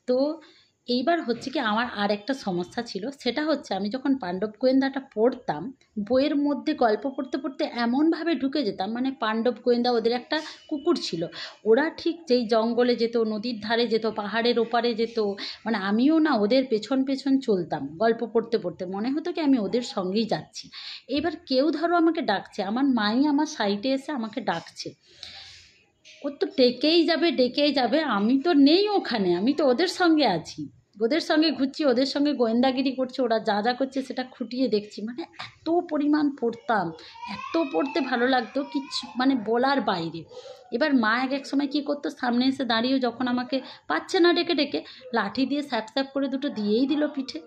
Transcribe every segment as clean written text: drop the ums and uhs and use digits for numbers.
তো এইবার হচ্ছে কি আমার আর একটা সমস্যা ছিল, সেটা হচ্ছে আমি যখন পাণ্ডব গোয়েন্দাটা পড়তাম, বইয়ের মধ্যে গল্প পড়তে পড়তে এমনভাবে ঢুকে যেতাম, মানে পাণ্ডব গোয়েন্দা ওদের একটা কুকুর ছিল, ওরা ঠিক যেই জঙ্গলে যেত, নদীর ধারে যেত, পাহাড়ের ওপারে যেত, মানে আমিও না ওদের পেছন পেছন চলতাম গল্প পড়তে পড়তে, মনে হতো কি আমি ওদের সঙ্গেই যাচ্ছি। এবার কেউ ধরো আমাকে ডাকছে, আমার মাই আমার সাইডে এসে আমাকে ডাকছে, ও তো ডেকেই যাবে, আমি তো নেই ওখানে, আমি তো ওদের সঙ্গে আছি, ওদের সঙ্গে ঘুরছি, ওদের সঙ্গে গোয়েন্দাগিরি করছি, ওরা যা যা করছে সেটা খুঁটিয়ে দেখছি। মানে এত পরিমাণ পড়তাম, এত পড়তে ভালো লাগতো, কিচ্ছু মানে বলার বাইরে। এবার মা এক সময় কী করতো, সামনে এসে দাঁড়িয়েও যখন আমাকে পাচ্ছে না ডেকে ডেকে, লাঠি দিয়ে স্যাপ স্যাপ করে দুটো দিয়েই দিল পিঠে।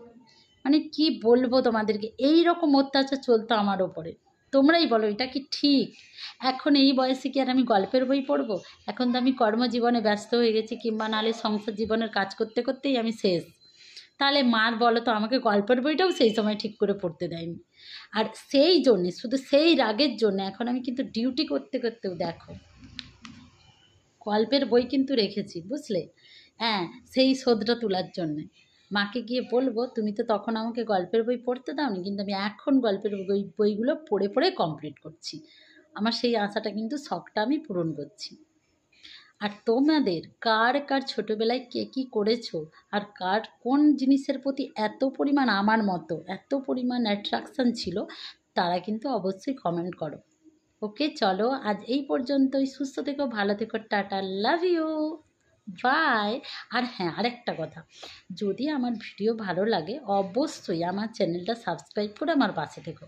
মানে কি বলবো তোমাদেরকে, এই রকম অত্যাচার চলতো আমার ওপরে। তোমরাই বলো এটা কি ঠিক? এখন এই বয়সে কি আর আমি গল্পের বই পড়বো? এখন তো আমি কর্মজীবনে ব্যস্ত হয়ে গেছি, কিংবা নাহলে সংসার জীবনের কাজ করতে করতেই আমি শেষ। তাহলে মার বলো তো, আমাকে গল্পের বইটাও সেই সময় ঠিক করে পড়তে দেয়নি। আর সেই জন্যে, শুধু সেই রাগের জন্য এখন আমি কিন্তু ডিউটি করতে করতেও দেখো গল্পের বই কিন্তু রেখেছি, বুঝলে? হ্যাঁ, সেই শোধটা তোলার জন্যে। মাকে গিয়ে বলবো, তুমি তো তখন আমাকে গল্পের বই পড়তে দাওনি, কিন্তু আমি এখন গল্পের বইগুলো পড়ে পড়ে কমপ্লিট করছি। আমার সেই আশাটা কিন্তু, শখটা আমি পূরণ করছি। আর তোমাদের কার কার ছোটোবেলায় কে কী করেছো, আর কার কোন জিনিসের প্রতি এত পরিমাণ আমার মতো এত পরিমাণ অ্যাট্রাকশান ছিল, তারা কিন্তু অবশ্যই কমেন্ট করো। ওকে, চলো আজ এই পর্যন্তই। সুস্থ থেকো, ভালো থেকো, টাটা, লাভ ইউ, বাই। আর হ্যাঁ, আরেকটা কথা, যদি আমার ভিডিও ভালো লাগে অবশ্যই আমার চ্যানেলটা সাবস্ক্রাইব করে আমার পাশে থেকো।